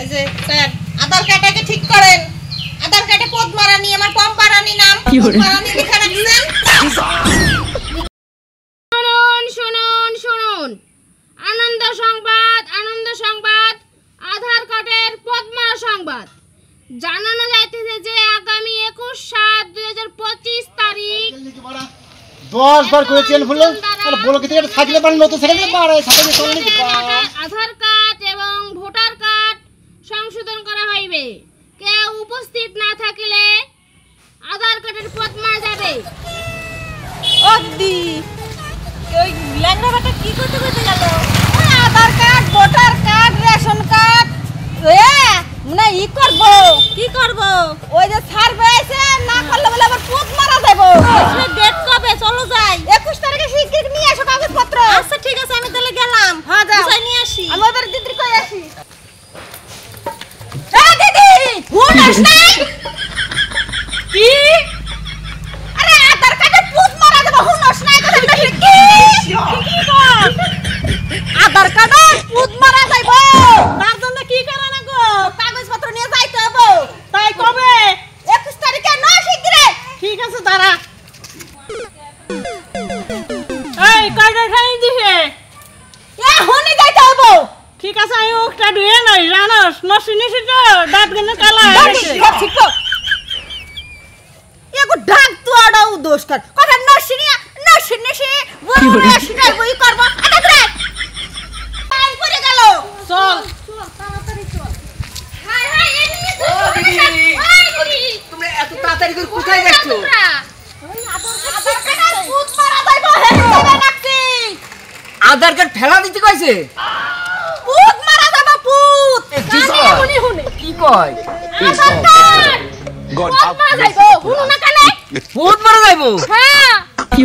এই যে স্যার আধার কার্ডটাকে ঠিক করেন। আধার কার্ডে পদ্মারানী আমার পম্পারানী নাম পদ্মারানী লেখা রাখছেন। শুনুন শুনুন আনন্দ সংবাদ আধার কার্ডের পদ্মা সংবাদ জানানো যাইতেছে যে আগামী 21/7/2025 তারিখ 10 বার করেছেন বলে আর বলো কি এটা থাকলে পারে নতুন ছেড়ে পারে সাথে চলে আধার কার্ড এবং ভোটার কার্ড সংশোধন করা হইবে। কেউ উপস্থিত না থাকলে আধার কার্ডের পদ্মা যাবে। ওদি ওই ল্যাংড়াটা কি করতে গেল? ওই Aadhaar card voter card ration card না ই করব কি করব ওই যে সার্ভে আছে না করলে বলে আবার পুত মারা যাবো। ডেট কবে? চলো যাই 21 তারিখে শিগগির নিয়ে আসো কাগজপত্র। আচ্ছা ঠিক আছে আমি তাহলে গেলাম। হ্যাঁ যাও যাই নিয়ে আসি। আমি ওদের দিদি কই আসি। এ দিদি ফোন আস নাই কি? আরে আধার কার্ডে পুত মারা যাবো ফোন আস নাই কথা কি কি বল? আধার কার্ডে পুত মারা যাইবো তার জন্য কি করা না গো? কাগজপত্র নিয়ে যাইতে হবে। তাই কবে? 21 তারিখে না শিগগির। ঠিক আছে দাঁড়া। এই কার্ডটা খাই দিছে এ হনি যাইতে হবে। ঠিক আছে আমি ওটা ধুয়ে নাই জানোস নসিনিছি তো দাঁত গনে কালা হয়েছে। ঠিক তো এগো ঢাক তো আড়াও দোষ কর কথা নসিনিছি বলে সেটাই বই করব। আটা করে টাইম পড়ে গেল। চল তাড়াতাড়ি চল। হাই হাই এদিকে তো তুমি এত তাড়াতাড়ি করে কোথায় যাচ্ছ? আধার কার্ড ফেলা দিতে কইছে? পুত মারা যাবে পুত। কি কয়? পুত মারা যাইবো হুনো না কানে? পুত মারা যাইবো? হ্যাঁ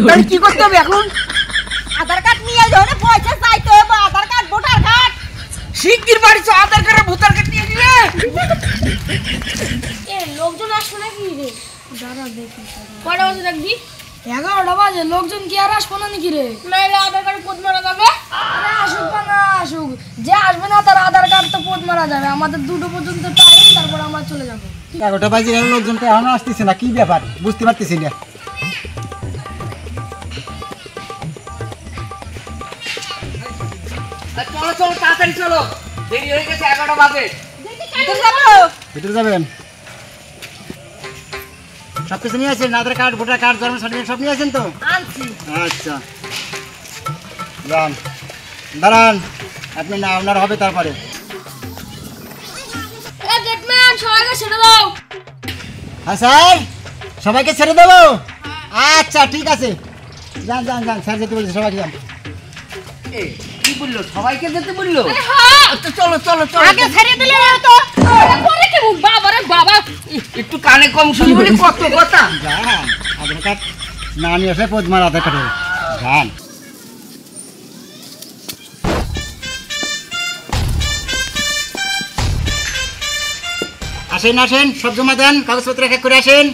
তাহলে কি করতে হবে এখন? আধার কার্ড নিয়ে যাওনে পয়সা চাইতে হবে। আধার কার্ড ভোটার কার্ড শিগগির বাড়ি চো আধার কার্ড ভোটার কার্ড নিয়ে দিলে। এ লোকজন আসবে নাকি রে? দাঁড়া দেখি কয়টা বাজে দেখবি? 11টা বাজে। লোকজন কি আর আসবো না নাকি রে? নাইলে আধার কার্ড পদ মারা যাবে। আরে আসুক বা না আসুক, যে আসবে না তার আধার কার্ড তো পোদ মারা যাবে। আমাদের 2টো পর্যন্ত টাইম, তারপর আমরা চলে যাবো। 11টা বাজে গেল লোকজনকে এখনো আসতেছে না, কি ব্যাপার বুঝতে পারতেছি না। চলো চলো তাড়াতাড়ি চলো, দেরি হয়ে গেছে 11টা বাজে। ভিতরে যাবেন? সব কিছু নিয়ে আসেন? আধার কার্ড ভোটার কার্ড জন্ম সার্টিফিকেট সব নিয়ে আসেন তো? আনছি। আচ্ছা যান দাঁড়ান, আপনি না আপনার হবে তারপরে। এ গেটম্যান সবাইকে ছেড়ে দাও। হ্যাঁ স্যার সবাইকে ছেড়ে দেবো? আচ্ছা ঠিক আছে, যান যান যান, স্যার যেতে বলছে সবাইকে যান। এ কি বললো? সবাইকে যেতে বললো? হ্যাঁ আচ্ছা চলো চলো চলো। আগে ছেড়ে দিলে তো পরে কি বাবা রে বাবা একটু কানে কম শুনি বলে কত কথা। যান আধার কার্ড না নিয়ে আসলে পদ্মার আধার কার্ড যান। আসেন আসেন, সব জমা দেন, কাগজপত্র এক এক করে আসেন।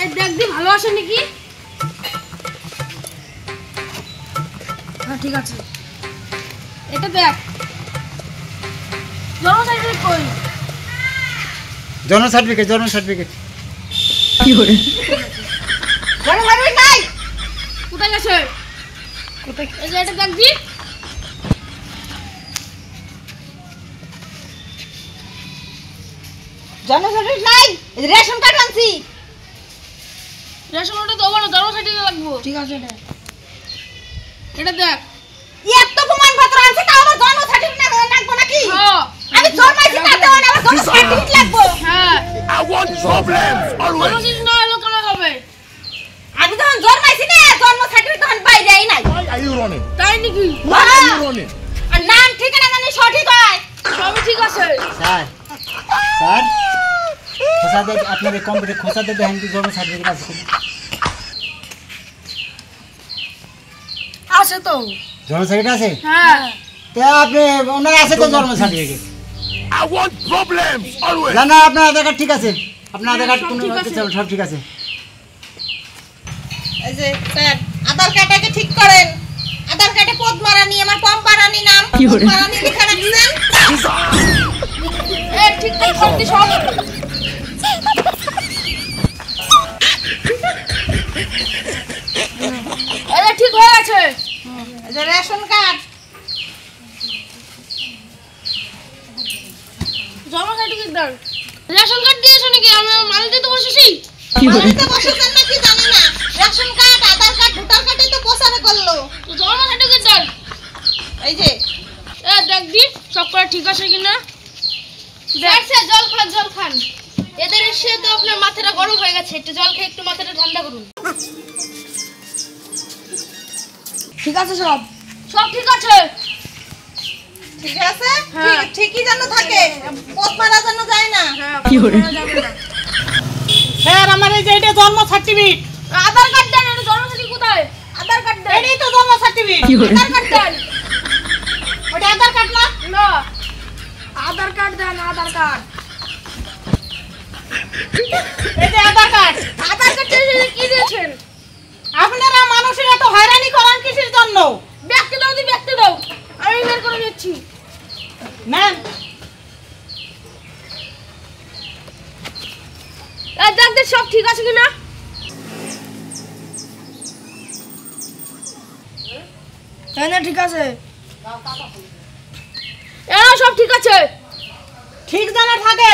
এই দেখ দি ভালো আছে নাকি? হ্যাঁ ঠিক আছে। এটা দেখ জন্ম সার্টিফিকেট কই? জন্ম সার্টিফিকেট জন্ম সার্টিফিকেট কি করে? জন্ম সার্টিফিকেট নাই। কোথায় গেছে? কোথায়? এই যে এটা দেখ দি। জন্ম সার্টিফিকেট নাই। এই যে রেশন কার্ড আনছি। রেশন কার্ডে দেবো না, জন্ম সার্টিফিকেট লাগবে। ঠিক আছে এটা দেখ। এত প্রমাণপত্র আনছি তাও আমার জন্ম সার্টিফিকেট লাগবে নাকি? হ্যাঁ আমি জন্মাইছি তাতে আমার জন্ম সার্টিফিকেট লাগবে। হ্যাঁ I want problems always. কোনো কিছু না হলো কেন হবে? আমি যখন জন্মাইছি না জন্ম সার্টিফিকেট তখন বাইরেই নাই। Why are you running? তাই নাকি? Why are you running? আর নাম ঠিকানা জানি সঠিক হয়। সবই ঠিক আছে। স্যার স্যার খোসা দেন, আপনার এই কম্পিউটার খোসা দেন, দেখেন কি জন্ম সার্টিফিকেট আছে কিনা। আছে তো। জন্ম সার্টিফিকেট আছে? হ্যাঁ তো আপনি ওনার আছে তো জন্ম certificate? I want problems always. না না আপনার আধার কার্ড ঠিক আছে, আপনার আধার কার্ড কোনো কিছু সব ঠিক আছে। এই যে স্যার আধার কার্ডটাকে ঠিক করেন। আধার কার্ডে পদ্মারানী, আমার পম্পারানী নাম, পদ্মারানী লেখা রাখছেন। ঠিক করে করতে সব আরে ঠিক হয়ে গেছে। এই যে রেশন কার্ড, জমা সার্টিফিকেট দাও। রেশন কার্ড দিয়েছো নাকি? আমি মাল দিতে বসেছি। বাড়িতে বসেছেন নাকি জানি না। রেশন কার্ড, আধার কার্ড, ভোটার কার্ডে তো প্রচারে করলো। তো জমা সার্টিফিকেট দাও। এই যে দেখ দি সব করা ঠিক আছে কিনা। দেখছে, জল খান, জল খান। এদের এসে তো আপনার মাথাটা গরম হয়ে গেছে, একটু জল খেয়ে একটু মাথাটা ঠান্ডা করুন। ঠিক আছে সব সব ঠিক আছে। ঠিক আছে, ঠিকই যেন থাকে, পদ্মারা যেন যায় না। স্যার আমার এই যে এটা জন্ম সার্টিফিকেট। আধার কার্ড দেন। এটা জন্ম সার্টিফিকেট কোথায়? আধার কার্ড দেন। এটাই তো জন্ম সার্টিফিকেট। আধার কার্ড দেন। ওটা আধার কার্ড না? না, আধার কার্ড দেন। আধার কার্ড এই যে আধার কার্ড। আধার কার্ড কি দিয়েছেন? আপনারা মানুষের এত হয়রানি করেন কিসের জন্য? ব্যক্তি দাও, দি ব্যক্তি দাও, আমি বের করে দিচ্ছি। ম্যাম দেখ দেখ সব ঠিক আছে কিনা। হ্যাঁ ঠিক আছে। সব ঠিক আছে। ঠিক জানা থাকে।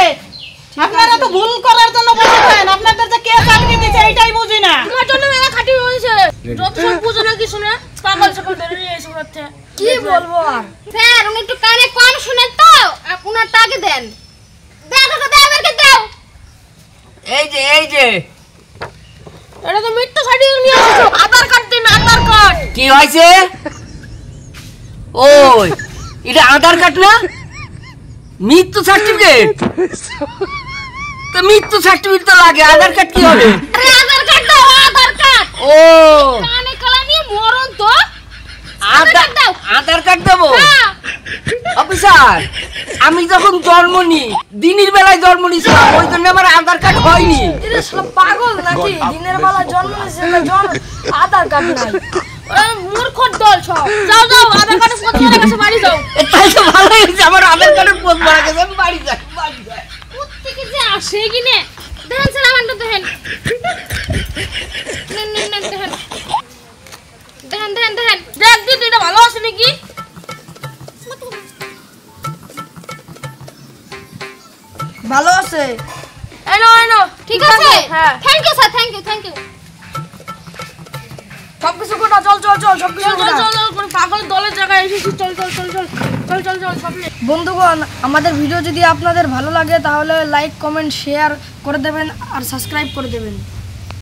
আপনারা তো ভুল করার জন্য বলেছেন। আপনাদের যে কে চাকরি দিয়েছে এটাই বুঝি না। তোমার জন্য মেলা খাটি হয়েছে। যত সব বুঝো না কিছু না, পাগল সকল ধরে নিয়ে এসে করতে। কি বলবো আর? স্যার উনি একটু কানে কম শুনেন তো, আপনার টাকে দেন। দেখো তো দেওয়ারকে দাও। এই যে এটা তো মৃত্যু সার্টিফিকেট নিয়ে এসেছো। আধার কার্ড দিন, আধার কার্ড। কি হয়েছে? ওই এটা আধার কার্ড না, মৃত্যু সার্টিফিকেট। তো মৃত্যু সার্টিফিকেট তো লাগে, আধার কার্ড কি হবে? আরে আধার কার্ড দাও, আধার কার্ড। ও কানে কালা নিয়ে মরণ তো। আধার কার্ড দেবো? হ্যাঁ। অফিসার, আমি যখন জন্ম নিই, দিনের বেলায় জন্ম নিয়েছিলাম, ওই জন্য আমার আধার কার্ড হয়নি। এটা সব পাগল নাকি? দিনের বেলা জন্ম নিয়েছে, আধার কার্ড নাই। মূর্খর দল সব। যাও যাও, আধার কার্ডের ফটো মারা গেছে, বাড়ি যাও। তাই তো ভালো হয়েছে, আমার আধার কার্ডের পোস্ট মারা গেছে, আমি বাড়ি যাই। কোত্থেকে যে আসে কিনে। দেখেন স্যার, আমারটা দেখেন। নেন দেখেন। দেখেন। দেখ দিদি, এটা ভালো আছে নাকি? ভালো আছে। এনো ঠিক আছে। হ্যাঁ। Thank you sir, thank you. সবকিছু কোটা, চল সবকিছু চল কোটা। কোন পাগল দলের জায়গায় এসেছি। চল সব নে। বন্ধুগণ, আমাদের ভিডিও যদি আপনাদের ভালো লাগে তাহলে লাইক, কমেন্ট, শেয়ার করে দেবেন আর সাবস্ক্রাইব করে দেবেন।